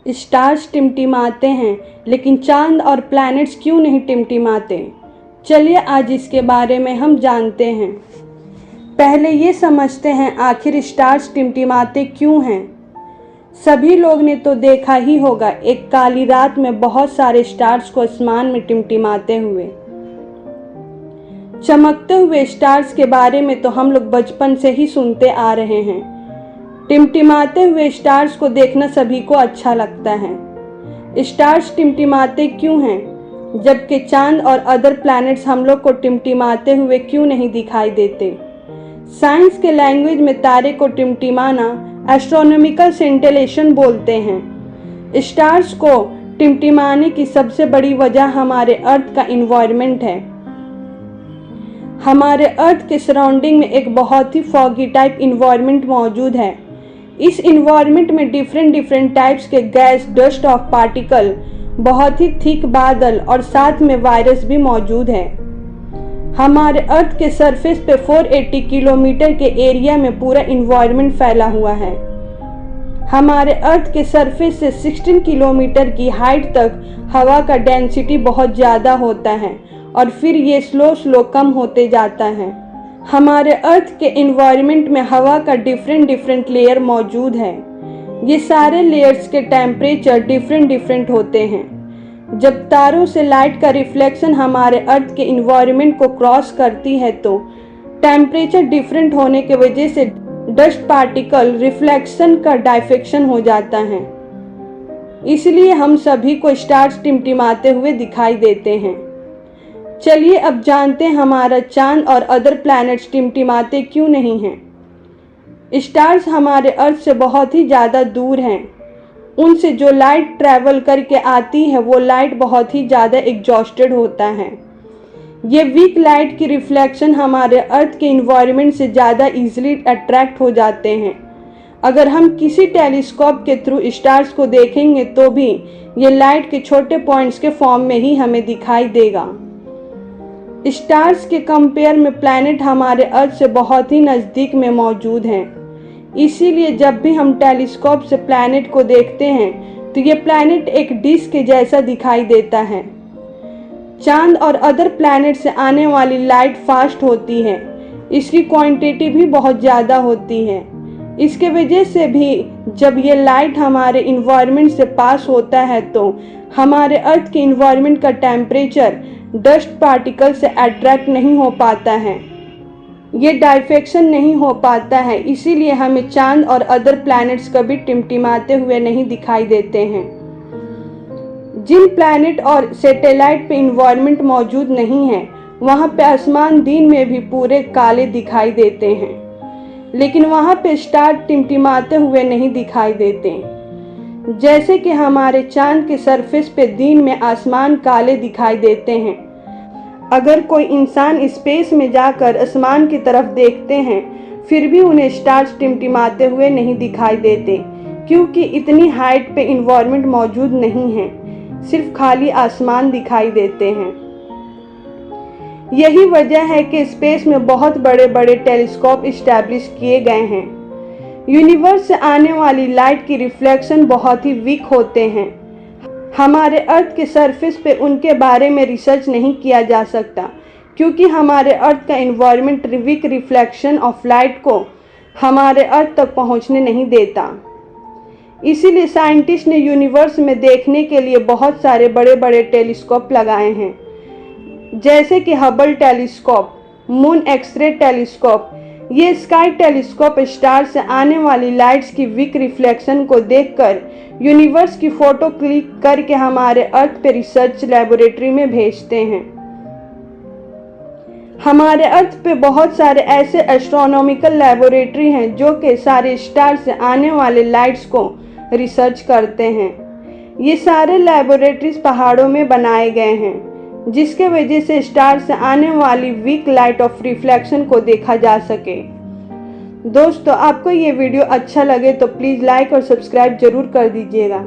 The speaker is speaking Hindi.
स्टार्स टिमटिमाते हैं, लेकिन चांद और प्लैनेट्स क्यों नहीं टिमटिमाते? चलिए आज इसके बारे में हम जानते हैं। पहले ये समझते हैं आखिर स्टार्स टिमटिमाते क्यों हैं। सभी लोग ने तो देखा ही होगा एक काली रात में बहुत सारे स्टार्स को आसमान में टिमटिमाते हुए। चमकते हुए स्टार्स के बारे में तो हम लोग बचपन से ही सुनते आ रहे हैं। टिमटिमाते हुए स्टार्स को देखना सभी को अच्छा लगता है। स्टार्स टिमटिमाते क्यों हैं, जबकि चांद और अदर प्लैनेट्स हम लोग को टिमटिमाते हुए क्यों नहीं दिखाई देते? साइंस के लैंग्वेज में तारे को टिमटिमाना एस्ट्रोनॉमिकल सेंटिलेशन बोलते हैं। स्टार्स को टिमटिमाने की सबसे बड़ी वजह हमारे अर्थ का इन्वायरमेंट है। हमारे अर्थ के सराउंडिंग में एक बहुत ही फॉगी टाइप इन्वायरमेंट मौजूद है। इस इन्वायरमेंट में डिफरेंट टाइप्स के गैस, डस्ट ऑफ पार्टिकल, बहुत ही थिक बादल और साथ में वायरस भी मौजूद है। हमारे अर्थ के सरफेस पे 480 किलोमीटर के एरिया में पूरा इन्वायरमेंट फैला हुआ है। हमारे अर्थ के सरफेस से 16 किलोमीटर की हाइट तक हवा का डेंसिटी बहुत ज़्यादा होता है और फिर ये स्लो कम होते जाता है। हमारे अर्थ के इन्वायरमेंट में हवा का डिफरेंट लेयर मौजूद है। ये सारे लेयर्स के टेम्परेचर डिफरेंट होते हैं। जब तारों से लाइट का रिफ्लेक्शन हमारे अर्थ के इन्वायरमेंट को क्रॉस करती है तो टेम्परेचर डिफरेंट होने की वजह से डस्ट पार्टिकल रिफ्लेक्शन का डायफ्रेक्शन हो जाता है। इसलिए हम सभी को स्टार्स टिमटिमाते हुए दिखाई देते हैं। चलिए अब जानते हैं हमारा चांद और अदर प्लैनेट्स टिमटिमाते क्यों नहीं हैं। स्टार्स हमारे अर्थ से बहुत ही ज़्यादा दूर हैं। उनसे जो लाइट ट्रैवल करके आती है वो लाइट बहुत ही ज़्यादा एग्जॉस्टेड होता है। ये वीक लाइट की रिफ्लेक्शन हमारे अर्थ के इन्वायरमेंट से ज़्यादा इजीली अट्रैक्ट हो जाते हैं। अगर हम किसी टेलीस्कोप के थ्रू स्टार्स को देखेंगे तो भी ये लाइट के छोटे पॉइंट्स के फॉर्म में ही हमें दिखाई देगा। स्टार्स के कंपेयर में प्लैनेट हमारे अर्थ से बहुत ही नज़दीक में मौजूद हैं। इसीलिए जब भी हम टेलीस्कोप से प्लैनेट को देखते हैं तो ये प्लैनेट एक डिस्क के जैसा दिखाई देता है। चांद और अदर प्लैनेट से आने वाली लाइट फास्ट होती है। इसकी क्वांटिटी भी बहुत ज़्यादा होती है। इसके वजह से भी जब ये लाइट हमारे इन्वायरमेंट से पास होता है तो हमारे अर्थ के इन्वायरमेंट का टेम्परेचर डस्ट पार्टिकल से अट्रैक्ट नहीं हो पाता है। ये डायफ्रेक्शन नहीं हो पाता है, इसीलिए हमें चांद और अदर प्लैनेट्स कभी टिमटिमाते हुए नहीं दिखाई देते हैं। जिन प्लैनेट और सैटेलाइट पे इन्वायरमेंट मौजूद नहीं है वहाँ पे आसमान दिन में भी पूरे काले दिखाई देते हैं, लेकिन वहाँ पे स्टार टिमटिमाते हुए नहीं दिखाई देते। जैसे कि हमारे चांद के सरफेस पे दिन में आसमान काले दिखाई देते हैं। अगर कोई इंसान स्पेस में जाकर आसमान की तरफ देखते हैं फिर भी उन्हें स्टार्स टिमटिमाते हुए नहीं दिखाई देते, क्योंकि इतनी हाइट पे इन्वायरमेंट मौजूद नहीं है, सिर्फ खाली आसमान दिखाई देते हैं। यही वजह है कि स्पेस में बहुत बड़े बड़े टेलीस्कोप इस्टेब्लिश किए गए हैं। यूनिवर्स से आने वाली लाइट की रिफ्लेक्शन बहुत ही वीक होते हैं। हमारे अर्थ के सरफेस पे उनके बारे में रिसर्च नहीं किया जा सकता, क्योंकि हमारे अर्थ का environment weak reflection of light को हमारे अर्थ तक पहुंचने नहीं देता। इसीलिए साइंटिस्ट ने यूनिवर्स में देखने के लिए बहुत सारे बड़े बड़े टेलीस्कोप लगाए हैं, जैसे कि Hubble telescope, moon X-ray telescope. ये स्काई टेलीस्कोप स्टार से आने वाली लाइट्स की वीक रिफ्लेक्शन को देखकर यूनिवर्स की फोटो क्लिक करके हमारे अर्थ पे रिसर्च लेबोरेटरी में भेजते हैं। हमारे अर्थ पे बहुत सारे ऐसे एस्ट्रोनॉमिकल लेबोरेटरी हैं जो कि सारे स्टार से आने वाले लाइट्स को रिसर्च करते हैं। ये सारे लेबोरेटरीज पहाड़ों में बनाए गए हैं, जिसके वजह से स्टार से आने वाली वीक लाइट ऑफ रिफ्लेक्शन को देखा जा सके। दोस्तों, आपको ये वीडियो अच्छा लगे तो प्लीज़ लाइक और सब्सक्राइब जरूर कर दीजिएगा।